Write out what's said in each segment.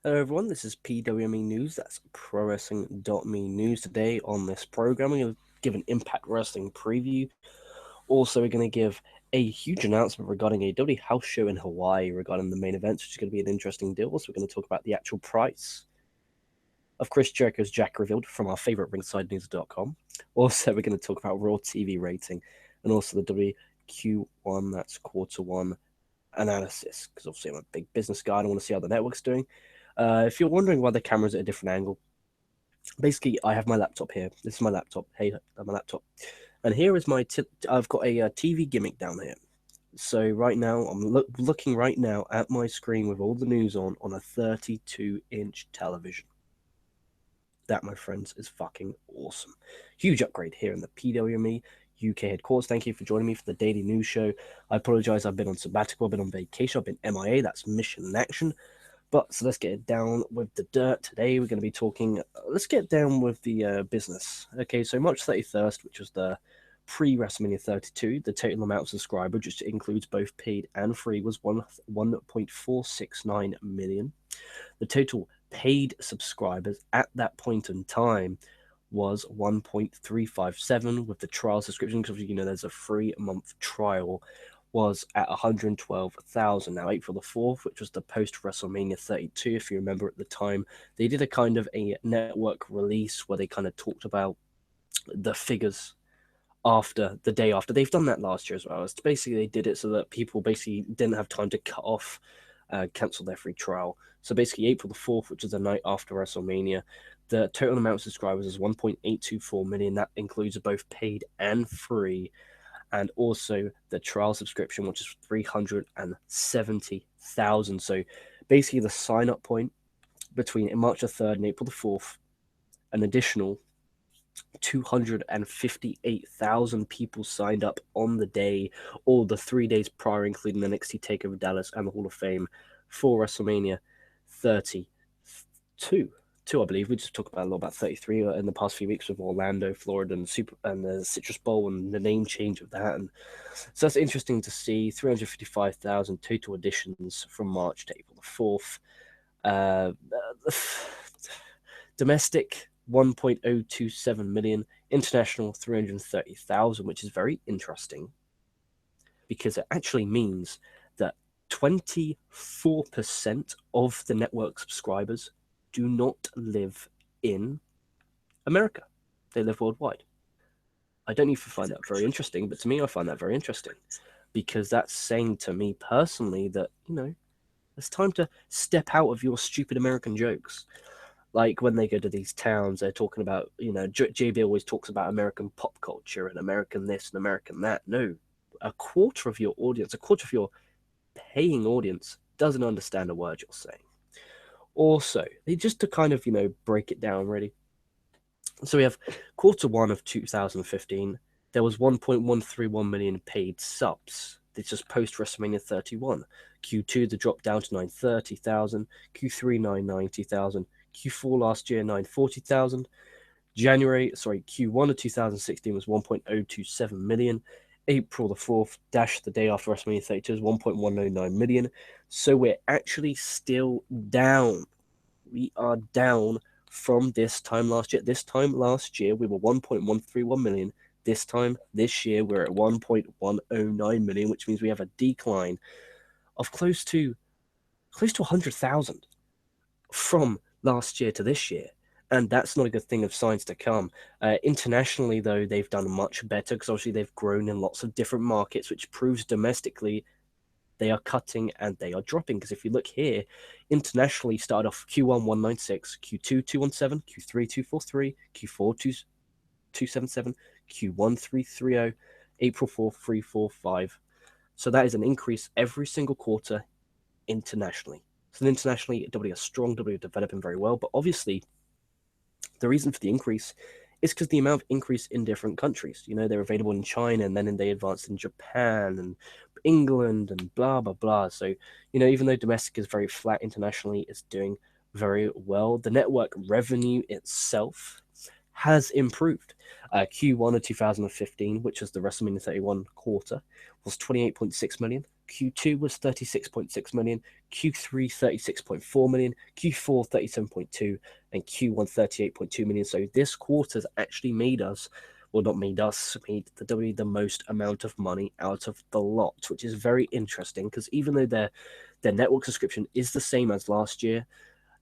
Hello everyone, this is PWME News, that's ProWrestling.me News. Today on this program, we're going to give an Impact Wrestling preview. Also, we're going to give a huge announcement regarding a WWE house show in Hawaii regarding the main events, which is going to be an interesting deal. Also, we're going to talk about the actual price of Chris Jericho's Jack revealed from our favorite ringsidenews.com. Also, we're going to talk about Raw TV rating and also the WQ1, that's quarter one analysis, because obviously I'm a big business guy, I want to see how the network's doing. If you're wondering why the camera's at a different angle, basically I have my laptop here. This is my laptop. Hey, my laptop. And here is my. I've got a TV gimmick down here. So right now I'm looking right now at my screen with all the news on a 32-inch television. That, my friends, is fucking awesome. Huge upgrade here in the PWME UK headquarters. Thank you for joining me for the daily news show. I apologize, I've been on sabbatical, I've been on vacation, I've been MIA. That's mission in action. But so let's get down with the dirt. Today we're going to be talking, let's get down with the business. Okay, so March 31st, which was the pre-WrestleMania 32, the total amount of subscribers, which includes both paid and free, was 1.469 million. The total paid subscribers at that point in time was 1.357, with the trial subscription, because there's a 3-month trial, was at 112,000. Now, April the 4th, which was the post WrestleMania 32, if you remember at the time, they did a kind of a network release where they kind of talked about the figures after the day after. They've done that last year as well. It's basically, they did it so that people basically didn't have time to cut off, cancel their free trial. So basically, April the 4th, which is the night after WrestleMania, the total amount of subscribers is 1.824 million. That includes both paid and free, and also the trial subscription, which is 370,000. So basically, the sign up point between March the 3rd and April the 4th, an additional 258,000 people signed up on the day, or the 3 days prior, including the NXT TakeOver Dallas and the Hall of Fame for WrestleMania 32. I believe we just talked about a lot about 33 in the past few weeks with Orlando, Florida, and the Citrus Bowl and the name change of that. And so that's interesting to see. 355,000 total additions from March to April the 4th. Domestic 1.027 million, international 330,000, which is very interesting because it actually means that 24% of the network subscribers do not live in America. They live worldwide. I don't even find that very interesting, but to me, I find that very interesting because that's saying to me personally that, it's time to step out of your stupid American jokes. Like when they go to these towns, they're talking about, JB always talks about American pop culture and American this and American that. No, a quarter of your audience, a quarter of your paying audience doesn't understand a word you're saying. Also, just to kind of, break it down really. So we have quarter one of 2015, there was 1.131 million paid subs. This is post WrestleMania 31. Q2, the drop down to 930,000. Q3, 990,000. Q4 last year, 940,000. Q1 of 2016 was 1.027 million. April the 4th, the day after WrestleMania 32, is 1.109 million. So we're actually still down. We are down from this time last year. This time last year, we were 1.131 million. This year, we're at 1.109 million, which means we have a decline of close to 100,000 from last year to this year. And that's not a good thing of signs to come. Internationally, though, they've done much better because obviously they've grown in lots of different markets, which proves domestically they are cutting and they are dropping. Because if you look here, internationally started off Q1 196, Q2 217, Q3 243, Q4 277, Q1 330, April 4 345. So that is an increase every single quarter internationally. So internationally, WWE is strong, WWE developing very well, but obviously the reason for the increase is because the amount of increase in different countries. They're available in China, and then they advanced in Japan and England and blah, blah, blah. So, even though domestic is very flat, internationally it's doing very well. The network revenue itself has improved. Q1 of 2015, which was the WrestleMania 31 quarter, was 28.6 million. Q2 was 36.6 million. Q3 36.4 million. Q4 37.2, and Q1 38.2 million. So this quarter's actually made us, well, not made us, made the WWE the most amount of money out of the lot, which is very interesting because even though their network subscription is the same as last year,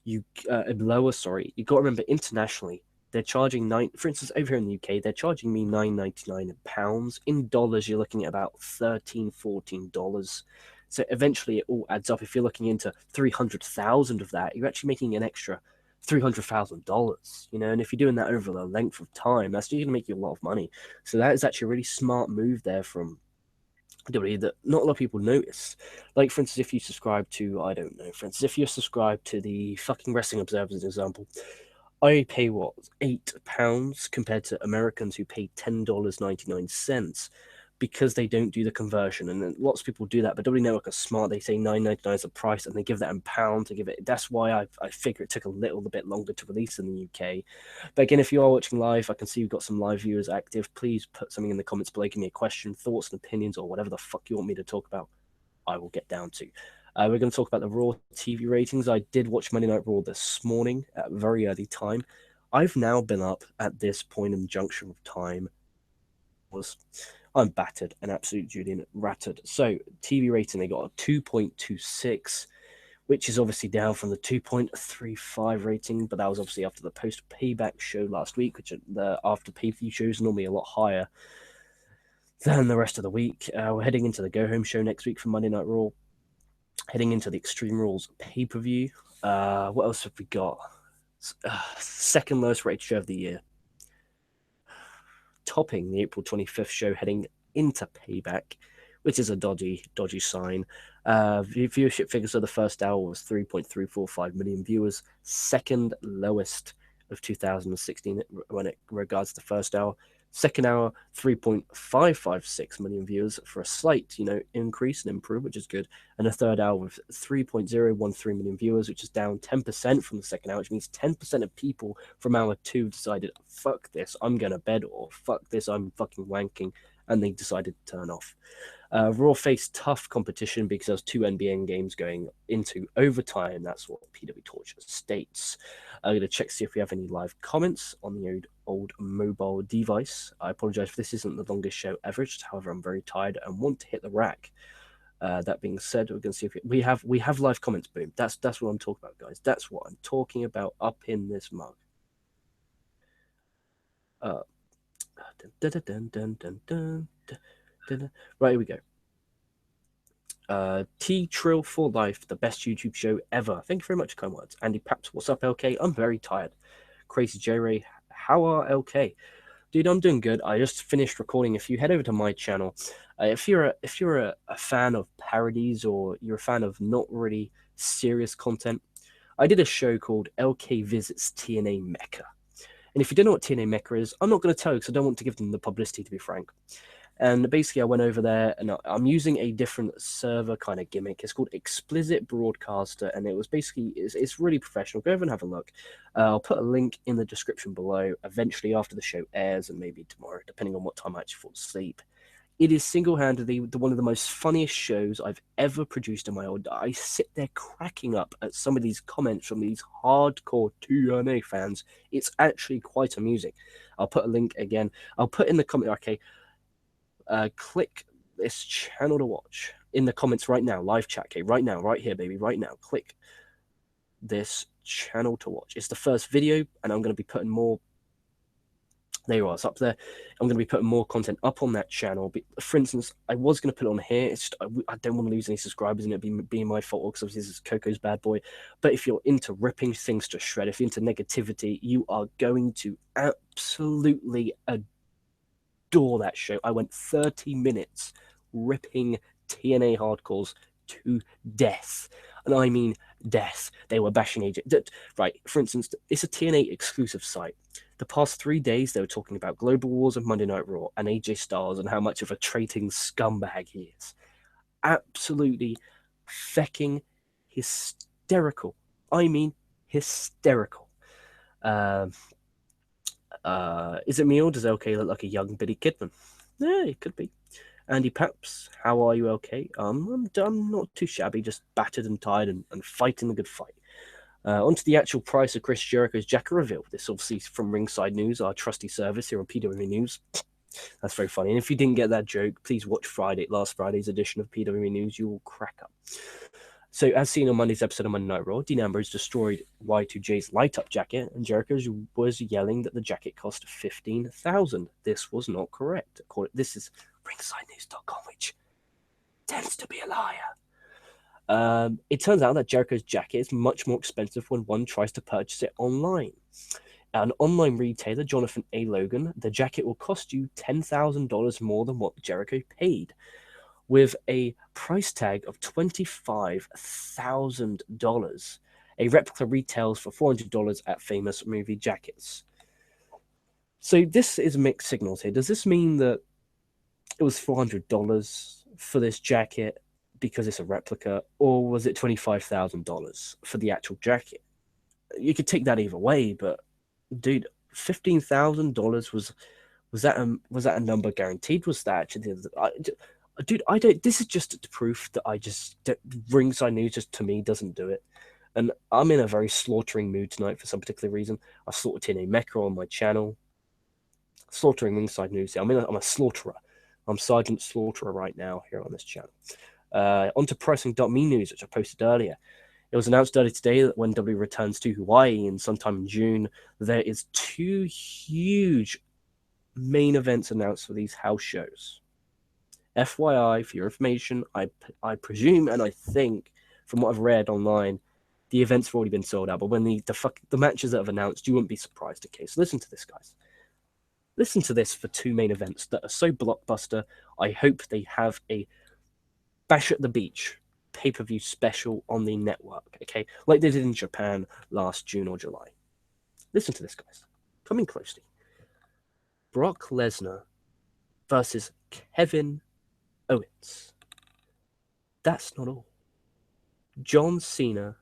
you lower. Sorry, you got to remember internationally they're charging nine. For instance, over here in the UK, they're charging me £9.99 in pounds. In dollars, you're looking at about $13-14. So eventually, it all adds up. If you're looking into 300,000 of that, you're actually making an extra $300,000. You know, and if you're doing that over the length of time, that's going to make you a lot of money. So that is actually a really smart move there from WWE that not a lot of people notice. Like, for instance, if you subscribe to, I don't know, for instance, if you're subscribed to the fucking Wrestling Observer as an example, I pay what, £8 compared to Americans who pay $10.99 because they don't do the conversion. And then lots of people do that, but WWE Network are smart. They say $9.99 is the price and they give that in pounds to give it. That's why I figure it took a little bit longer to release in the UK. But again, if you are watching live, I can see you've got some live viewers active. Please put something in the comments below. Give me a question, thoughts, and opinions, or whatever the fuck you want me to talk about. I will get down to. We're going to talk about the Raw TV ratings. I did watch Monday Night Raw this morning at a very early time. I've now been up at this point in junction of time. I'm battered and absolute Julian rattered. So TV rating, they got a 2.26, which is obviously down from the 2.35 rating, but that was obviously after the post payback show last week, which the after pay-per-view shows are normally a lot higher than the rest of the week. We're heading into the go home show next week for Monday Night Raw. Heading into the Extreme Rules pay-per-view. What else have we got? Second lowest rated show of the year. Topping the April 25th show heading into Payback, which is a dodgy sign. Viewership figures of the first hour was 3.345 million viewers, second lowest of 2016 when it regards the first hour. Second hour, 3.556 million viewers for a slight, increase and improve, which is good. And a third hour with 3.013 million viewers, which is down 10% from the second hour, which means 10% of people from hour two decided, fuck this, I'm going to bed, or fuck this, I'm fucking wanking, and they decided to turn off. Raw faced tough competition because there was two NBA games going into overtime. That's what PW Torture states. I'm going to check to see if we have any live comments on the old mobile device. I apologize if this isn't the longest show ever. However, I'm very tired and want to hit the rack. That being said, we're going to see if we have live comments. Boom. That's what I'm talking about, guys. That's what I'm talking about up in this mug. Right, here we go. T-Trill for Life, the best YouTube show ever. Thank you very much, kind words. Andy Paps, what's up, LK? I'm very tired. Crazy J-Ray, how are LK? Dude, I'm doing good. I just finished recording. If you head over to my channel, if you're a fan of parodies or you're a fan of not really serious content, I did a show called LK Visits TNA Mecca. And if you don't know what TNA Mecca is, I'm not going to tell you because I don't want to give them the publicity, to be frank. And basically, I went over there and I'm using a different server kind of gimmick. It's called Explicit Broadcaster, and it was basically, it's really professional. Go over and have a look. I'll put a link in the description below, eventually after the show airs, and maybe tomorrow, depending on what time I actually fall asleep. It is single-handedly one of the most funniest shows I've ever produced in my own. I sit there cracking up at some of these comments from these hardcore TNA fans. It's actually quite amusing. I'll put a link again. I'll put in the comment, okay, click this channel to watch in the comments right now, live chat, okay, right now, right here, baby, right now, click this channel to watch. It's the first video, and I'm going to be putting more, there you are, it's up there. I'm going to be putting more content up on that channel. But for instance, I was going to put it on here. It's just, I don't want to lose any subscribers and it being my fault, because obviously this is Coco's bad boy. But if you're into ripping things to shred, if you're into negativity, you are going to absolutely adore that show. I went 30 minutes ripping TNA hardcores to death. And I mean death. They were bashing AJ. Right, for instance, it's a TNA exclusive site. The past 3 days, they were talking about Global Wars and Monday Night Raw and AJ Styles and how much of a traiting scumbag he is. Absolutely fecking hysterical. I mean hysterical. Is it me or does LK look like a young Billy Kidman? Yeah, it could be. Andy Paps, how are you, LK? I'm not too shabby, just battered and tired and fighting the good fight. Onto the actual price of Chris Jericho's jacket reveal. This obviously from Ringside News, our trusty service here on PWME News. That's very funny. And if you didn't get that joke, please watch last Friday's edition of PWME News. You will crack up. So, as seen on Monday's episode of Monday Night Raw, Dean Ambrose destroyed Y2J's light-up jacket, and Jericho was yelling that the jacket cost $15,000. This was not correct. This is RingsideNews.com, which tends to be a liar. It turns out that Jericho's jacket is much more expensive when one tries to purchase it online. At an online retailer, Jonathan A. Logan, the jacket will cost you $10,000 more than what Jericho paid, with a price tag of $25,000. A replica retails for $400 at Famous Movie Jackets. So this is mixed signals here. Does this mean that it was $400 for this jacket because it's a replica, or was it $25,000 for the actual jacket? You could take that either way, but dude, $15,000 was that a number guaranteed? Was that actually? Dude, I don't. This is just proof that Ringside News just to me doesn't do it. And I'm in a very slaughtering mood tonight for some particular reason. I slaughtered TNA Mecca on my channel, slaughtering Ringside News. I'm a slaughterer. I'm Sergeant Slaughterer right now here on this channel. Onto Pricing.me news, which I posted earlier. It was announced earlier today that when W returns to Hawaii in sometime in June, there is 2 huge main events announced for these house shows. FYI, for your information, I presume and I think, from what I've read online, the events have already been sold out. But when the matches that have announced, you wouldn't be surprised. Okay, so listen to this, guys. Listen to this for 2 main events that are so blockbuster. I hope they have a Bash at the Beach pay-per-view special on the network, okay? Like they did in Japan last June or July. Listen to this, guys. Coming closely. Brock Lesnar versus Kevin Owens. That's not all. John Cena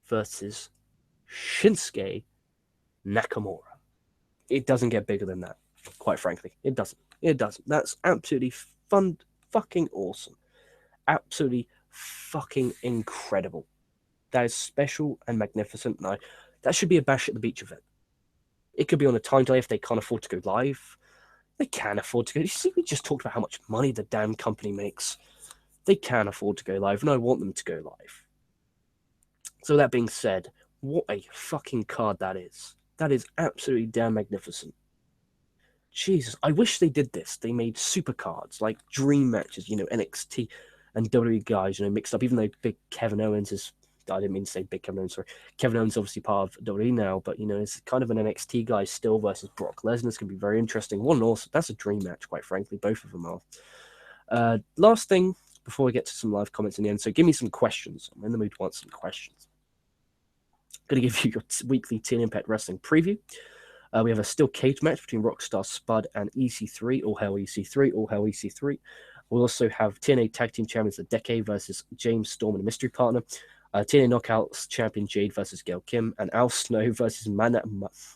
versus Shinsuke Nakamura. It doesn't get bigger than that, quite frankly. It doesn't. It doesn't. That's absolutely fun, fucking awesome. Absolutely fucking incredible. That is special and magnificent. And that should be a Bash at the Beach event. It could be on a time delay if they can't afford to go live. They can afford to go. You see, we just talked about how much money the damn company makes. They can afford to go live, and I want them to go live. So that being said, what a fucking card that is. That is absolutely damn magnificent. Jesus, I wish they did this. They made super cards, like dream matches, NXT and WWE guys, mixed up, even though Big Kevin Owens is, I didn't mean to say Big Kevin Owens, sorry. Kevin Owens is obviously part of WWE now, but, it's kind of an NXT guy still versus Brock Lesnar. It's going to be very interesting. That's a dream match, quite frankly. Both of them are. Last thing, before we get to some live comments in the end, so give me some questions. I'm in the mood to answer some questions. I'm going to give you your weekly TNA Impact Wrestling preview. We have a steel cage match between Rockstar Spud and EC3. All hail EC3, all hail EC3. We'll also have TNA Tag Team Champions of the Decade versus James Storm and a mystery partner. TNA Knockouts Champion Jade versus Gail Kim. And Al Snow versus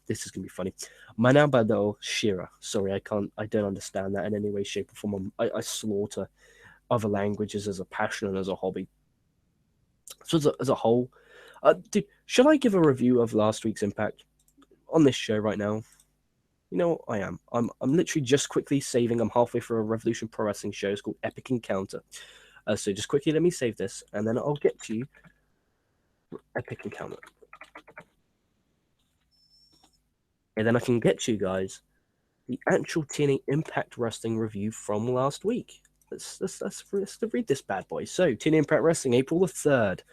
this is going to be funny. Manabado Shira. Sorry, I don't understand that in any way, shape, or form. I slaughter other languages as a passion and as a hobby. So as a whole, dude, should I give a review of last week's Impact on this show right now? You know what? I am. I'm literally just quickly saving. I'm halfway through a Revolution Pro Wrestling show. It's called Epic Encounter. So just quickly let me save this, and then I'll get to you. Epic Encounter. And then I can get you guys the actual TNA Impact Wrestling review from last week. Let's read this bad boy. So, TNA Impact Wrestling, April the 3rd.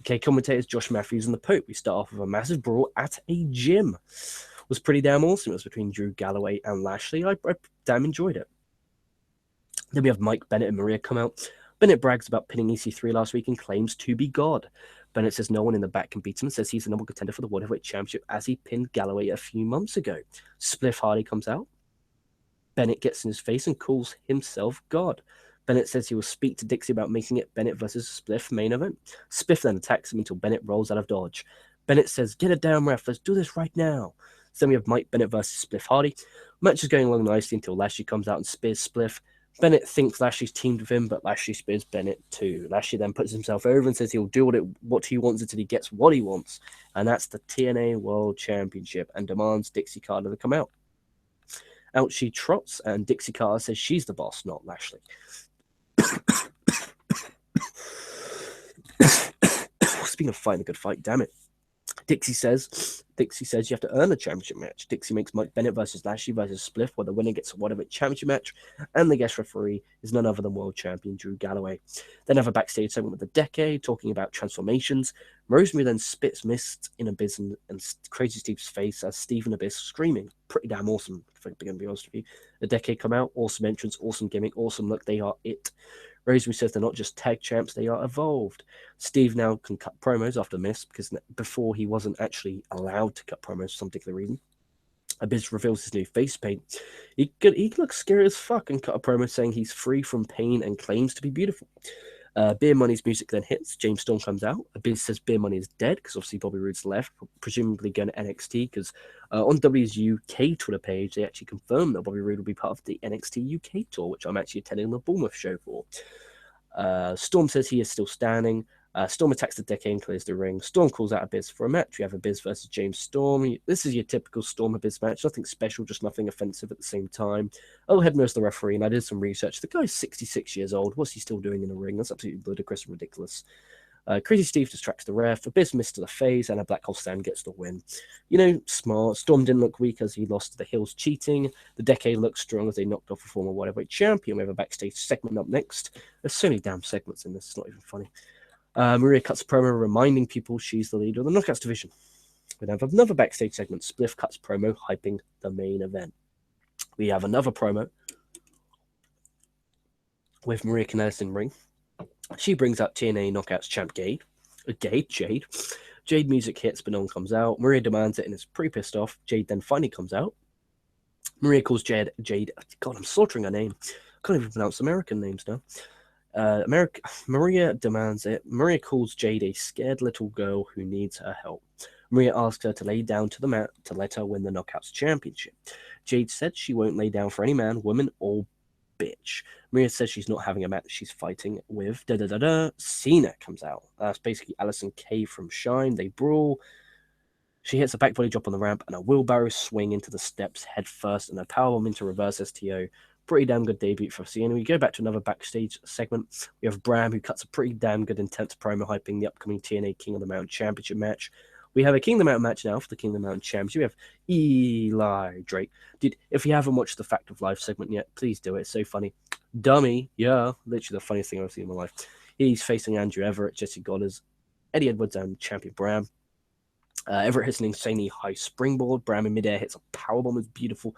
Okay, commentators Josh Matthews and the Pope. We start off with a massive brawl at a gym. It was pretty damn awesome. It was between Drew Galloway and Lashley. I damn enjoyed it. Then we have Mike Bennett and Maria come out. Bennett brags about pinning EC3 last week and claims to be God. Bennett says no one in the back can beat him and says he's the number one contender for the World Heavyweight Championship as he pinned Galloway a few months ago. Spliff Hardy comes out. Bennett gets in his face and calls himself God. Bennett says he will speak to Dixie about making it Bennett versus Spliff main event. Spliff then attacks him until Bennett rolls out of dodge. Bennett says, "Get it down, ref. Let's do this right now." Then we have Mike Bennett versus Spliff Hardy. Match is going along nicely until Lashley comes out and spears Spliff. Bennett thinks Lashley's teamed with him, but Lashley spears Bennett too. Lashley then puts himself over and says he'll do what he wants until he gets what he wants, and that's the TNA World Championship, and demands Dixie Carter to come out. Out she trots, and Dixie Carter says she's the boss, not Lashley. Speaking of fighting a good fight, damn it. Dixie says you have to earn a championship match. Dixie makes Mike Bennett versus Lashley versus Spliff, where the winner gets a whatever championship match, and the guest referee is none other than world champion Drew Galloway. Then have a backstage segment with the Decade talking about transformations. Rosemary then spits mist in Abyss and Crazy Steve's face as Steve and Abyss screaming. Pretty damn awesome, if I'm going to be honest with you. The Decade come out, awesome entrance, awesome gimmick, awesome look. They are it. Rosemary says they're not just tag champs, they are evolved. Steve now can cut promos after Miss, because before he wasn't actually allowed to cut promos for some particular reason. Abyss reveals his new face paint. He looks scary as fuck and cut a promo saying he's free from pain and claims to be beautiful. Beer Money's music then hits. James Storm comes out. Abyss says Beer Money is dead because obviously Bobby Roode's left, presumably going to NXT, because on W's UK Twitter page, they actually confirmed that Bobby Roode will be part of the NXT UK tour, which I'm actually attending the Bournemouth show for. Storm says he is still standing. Storm attacks the Decade and clears the ring. Storm calls out Abyss for a match. We have Abyss versus James Storm. This is your typical Storm Abyss match. Nothing special, just nothing offensive at the same time. Earl Hebner's the referee, and I did some research. The guy's 66 years old. What's he still doing in the ring? That's absolutely ludicrous and ridiculous. Crazy Steve distracts the ref. Abyss missed to the face, and a Black Hole Stand gets the win. Smart. Storm didn't look weak as he lost to the Hills cheating. The Decade looked strong as they knocked off a former Worldwide Champion. We have a backstage segment up next. There's so many damn segments in this, it's not even funny. Maria cuts a promo reminding people she's the leader of the Knockouts division. We have another backstage segment. Spliff cuts promo hyping the main event. We have another promo with Maria Kanellis in ring. She brings up TNA Knockouts champ Jade. Jade music hits, but no one comes out. Maria demands it and is pretty pissed off. Jade then finally comes out. Maria calls Jade. God, I'm slaughtering her name. I can't even pronounce American names now. Maria demands it. Maria calls Jade a scared little girl who needs her help. Maria asks her to lay down to the mat to let her win the Knockouts Championship. Jade said she won't lay down for any man, woman, or bitch. Maria says she's not having a match she's fighting with. Cena comes out. That's basically Alison Kay from Shine. They brawl. She hits a back body drop on the ramp and a wheelbarrow swing into the steps head first and a powerbomb into reverse STO. Pretty damn good debut for Cena. We go back to another backstage segment. We have Bram, who cuts a pretty damn good intense promo hyping the upcoming TNA King of the Mountain Championship match. We have a King of the Mountain match now for the King of the Mountain Championship. We have Eli Drake. Dude, if you haven't watched the Fact of Life segment yet, please do it. It's so funny. Dummy, yeah, literally the funniest thing I've seen in my life. He's facing Andrew Everett, Jesse Goddard, Eddie Edwards, and champion Bram. Everett hits an insanely high springboard. Bram in midair hits a powerbomb. It's beautiful.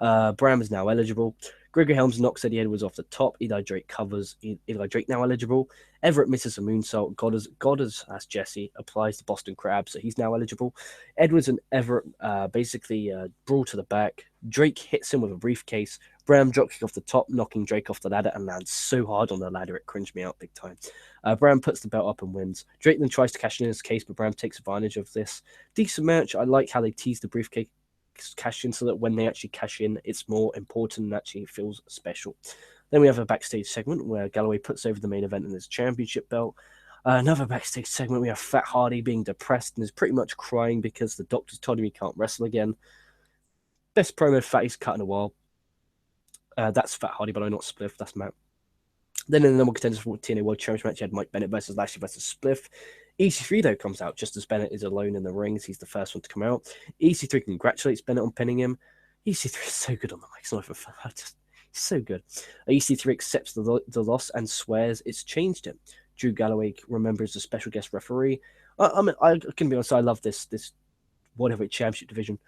Bram is now eligible. Gregory Helms knocks Eddie Edwards off the top. Eli Drake covers. Eli Drake now eligible. Everett misses a moonsault. Goddard, as Jesse, applies the Boston Crab, so he's now eligible. Edwards and Everett basically brawl to the back. Drake hits him with a briefcase. Bram dropkick off the top, knocking Drake off the ladder and lands so hard on the ladder it cringed me out big time. Bram puts the belt up and wins. Drake then tries to cash in his case, but Bram takes advantage of this. Decent match. I like how they tease the briefcase cash in so that when they actually cash in, it's more important and actually feels special. Then we have a backstage segment where Galloway puts over the main event in his championship belt. Another backstage segment, we have Fat Hardy being depressed and is pretty much crying because the doctors told him he can't wrestle again. Best promo Fatty's cut in a while. That's Fat Hardy, but I'm not Spliff. That's Matt. Then in the number contenders for TNA World Championship match, you had Mike Bennett versus Lashley versus Spliff. EC3, though, comes out just as Bennett is alone in the rings. He's the first one to come out. EC3 congratulates Bennett on pinning him. EC3 is so good on the mic. It's not even fun. He's so good. EC3 accepts the loss and swears it's changed him. Drew Galloway remembers the special guest referee. I can be honest, I love this whatever championship division.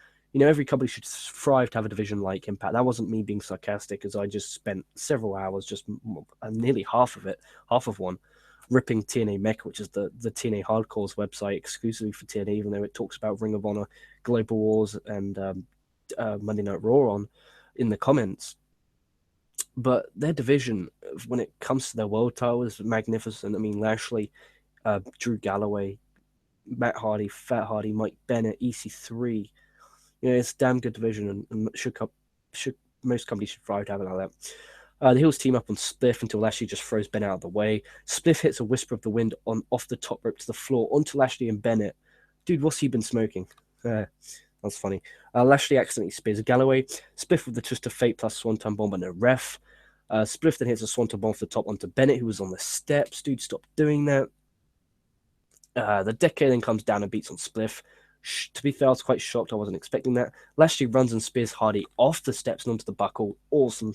Every company should strive to have a division like Impact. That wasn't me being sarcastic, as I just spent several hours, just nearly half of one, ripping TNA Mecca, which is the TNA Hardcore's website exclusively for TNA, even though it talks about Ring of Honor, Global Wars, and Monday Night Raw in the comments. But their division, when it comes to their world title, is magnificent. I mean, Lashley, Drew Galloway, Matt Hardy, Fat Hardy, Mike Bennett, EC3, You know, it's a damn good division, and should most companies should thrive to have it like that. The Heels team up on Spliff until Lashley just throws Ben out of the way. Spliff hits a whisper of the wind on off the top rope to the floor onto Lashley and Bennett. Dude, what's he been smoking? That's funny. Lashley accidentally spears Galloway. Spliff with the twist of fate plus swanton bomb on the ref. Spliff then hits a swanton bomb off the top onto Bennett, who was on the steps. Dude, stop doing that. The Decade then comes down and beats on Spliff. To be fair, I was quite shocked. I wasn't expecting that. Lashley runs and spears Hardy off the steps and onto the buckle. Awesome.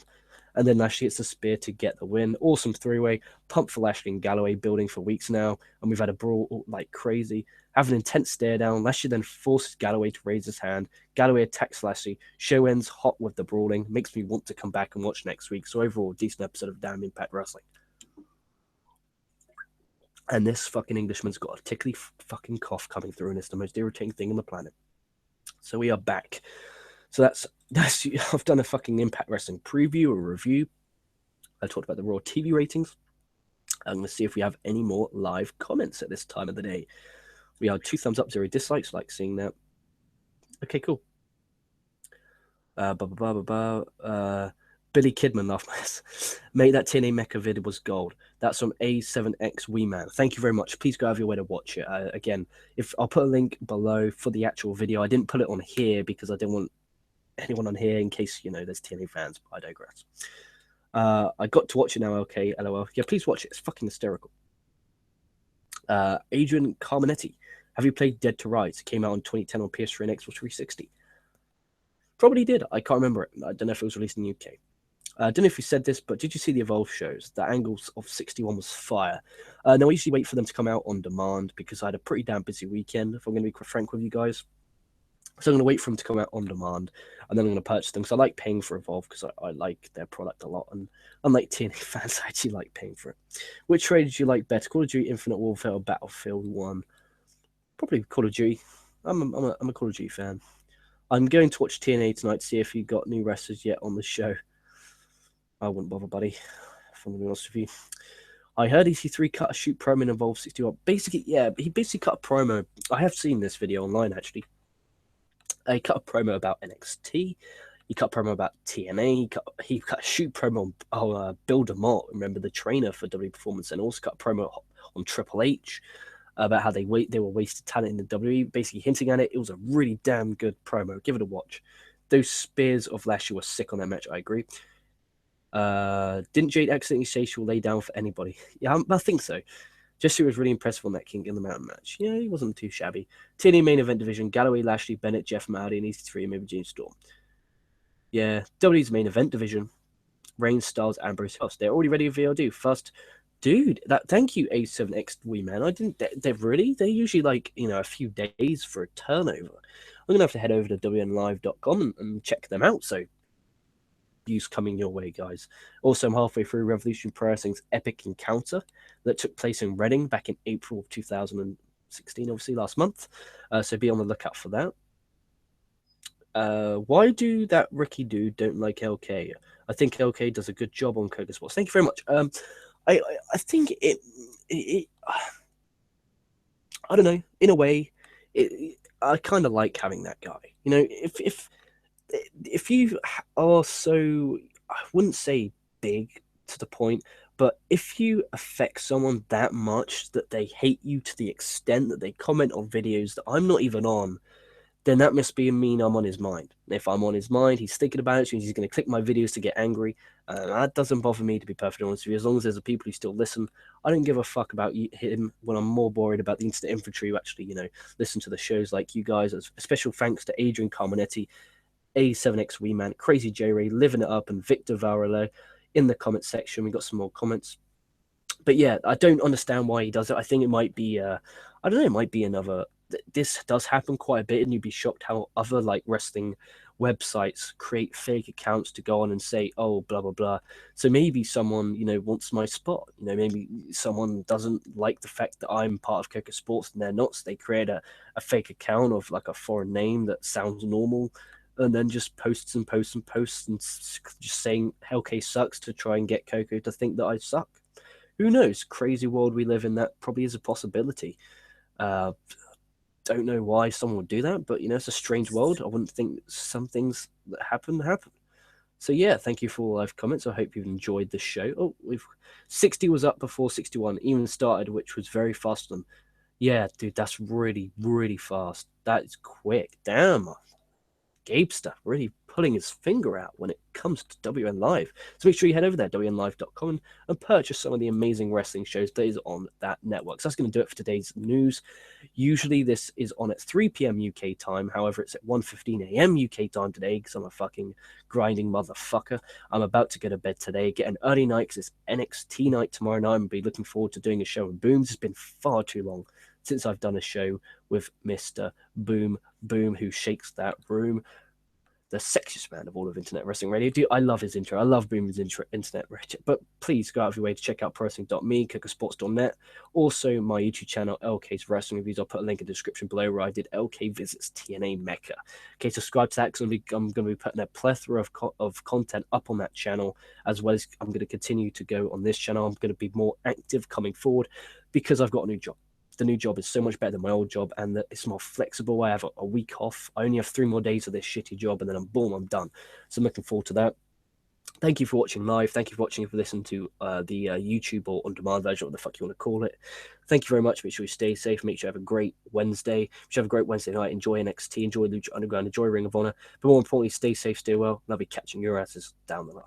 And then Lashley hits the spear to get the win. Awesome three-way. Pump for Lashley and Galloway, building for weeks now. And we've had a brawl like crazy. Have an intense stare down. Lashley then forces Galloway to raise his hand. Galloway attacks Lashley. Show ends hot with the brawling. Makes me want to come back and watch next week. So overall, decent episode of Damn Impact Wrestling. And this fucking Englishman's got a tickly fucking cough coming through, and it's the most irritating thing on the planet. So we are back. So that's I've done a fucking Impact Wrestling preview or review. I talked about the Raw TV ratings. I'm going to see if we have any more live comments at this time of the day. We are 2 thumbs up, 0 dislikes. Like seeing that. Okay, cool. Billy Kidman laughed my ass. Mate, that TNA Mecca vid was gold. That's from A7X Wee Man. Thank you very much. Please go out of your way to watch it. Again, if I'll put a link below for the actual video. I didn't put it on here because I didn't want anyone on here in case, you know, there's TNA fans, but I digress. I got to watch it now, okay, LOL. Yeah, please watch it. It's fucking hysterical. Adrian Carmenetti. Have you played Dead to Rights? It came out in 2010 on PS3 and Xbox 360. Probably did. I can't remember it. I don't know if it was released in the UK. I don't know if you said this, but did you see the Evolve shows? The angles of 61 was fire. Now, I usually wait for them to come out on demand because I had a pretty damn busy weekend, if I'm going to be quite frank with you guys. So I'm going to wait for them to come out on demand, and then I'm going to purchase them because I like paying for Evolve because I like their product a lot. And unlike TNA fans, I actually like paying for it. Which trade did you like better, Call of Duty Infinite Warfare or Battlefield 1? Probably Call of Duty. I'm a Call of Duty fan. I'm going to watch TNA tonight to see if you got new wrestlers yet on the show. I wouldn't bother, buddy, if I'm going to be honest with you. I heard EC3 cut a shoot promo in Evolve 61. Basically, yeah, he basically cut a promo. I have seen this video online, actually. He cut a promo about NXT. He cut a promo about TNA. He cut a shoot promo on Bill DeMott, remember, the trainer for WWE Performance, and also cut a promo on Triple H about how they were wasted talent in the WWE, basically hinting at it. It was a really damn good promo. Give it a watch. Those spears of Lashley were sick on that match, I agree. Didn't Jade accidentally say she will lay down for anybody? Yeah, I think so. Jesse was really impressive on that King in the Mountain match. Yeah, he wasn't too shabby. TNA main event division: Galloway, Lashley, Bennett, Jeff Hardy, and EC3, and maybe James Storm. Yeah, WWE's main event division: Reigns, Styles, Ambrose, House. They're already ready for VOD. First, dude, thank you, A7X Wee Man. I didn't. They're usually like, you know, a few days for a turnover. I'm gonna have to head over to WNLive.com and check them out. So, views coming your way, guys. Also, I'm halfway through Revolution Pro Wrestling's epic encounter that took place in Reading back in April of 2016, obviously last month. So be on the lookout for that. Why do that Ricky dude don't like LK? I think LK does a good job on KocoSports. Thank you very much. I think it I don't know. In a way, I kind of like having that guy. You know, if you are so, I wouldn't say big to the point, but if you affect someone that much that they hate you to the extent that they comment on videos that I'm not even on, then that must be mean I'm on his mind. If I'm on his mind, he's thinking about it, so he's going to click my videos to get angry. That doesn't bother me, to be perfectly honest with you. As long as there's people who still listen, I don't give a fuck about him when I'm more worried about the instant infantry who actually, you know, listen to the shows like you guys. A special thanks to Adrian Carmenetti, A7X Wee Man, Crazy J Ray, Living It Up, and Victor Varela in the comment section. We got some more comments. But yeah, I don't understand why he does it. I think it might be, I don't know, it might be another. This does happen quite a bit, and you'd be shocked how other like wrestling websites create fake accounts to go on and say, oh, blah, blah, blah. So maybe someone, you know, wants my spot. You know, maybe someone doesn't like the fact that I'm part of KocoSports and they're not. So they create a fake account of like a foreign name that sounds normal, and then just posts and posts and posts and just saying Hellk sucks to try and get Coco to think that I suck. Who knows? Crazy world we live in. That probably is a possibility. don't know why someone would do that, but it's a strange world. I wouldn't think some things that happen. So yeah, thank you for all live comments. I hope you've enjoyed the show. Oh, 60 was up before 61 even started, which was very fast. And yeah, dude, that's really, really fast. That is quick. Damn, Gabester really putting his finger out when it comes to WN Live. So make sure you head over there, WNLive.com, and purchase some of the amazing wrestling shows that is on that network. So that's going to do it for today's news. Usually this is on at 3 p.m. UK time. However, it's at 1:15 a.m. UK time today because I'm a fucking grinding motherfucker. I'm about to go to bed today, get an early night because it's NXT night tomorrow night. I'm be looking forward to doing a show with Booms. It's been far too long since I've done a show with Mr. Boom, who shakes that room. The sexiest man of all of internet wrestling radio. Dude, I love his intro. I love Boom's intro, internet radio. But please go out of your way to check out ProWrestling.me, KocoSports.net. Also, my YouTube channel, LK's Wrestling Reviews. I'll put a link in the description below where I did LK Visits TNA Mecca. Okay, subscribe to that because I'm going to be putting a plethora of content up on that channel, as well as I'm going to continue to go on this channel. I'm going to be more active coming forward because I've got a new job. The new job is so much better than my old job, and it's more flexible. I have a week off. I only have 3 more days of this shitty job, and then I'm done. So I'm looking forward to that. Thank you for watching live. Thank you for watching. If you listen to the YouTube or on-demand version, what the fuck you want to call it. Thank you very much. Make sure you stay safe. Make sure you have a great Wednesday. Make sure you have a great Wednesday night. Enjoy NXT. Enjoy Lucha Underground. Enjoy Ring of Honor. But more importantly, stay safe, stay well. And I'll be catching your asses down the line.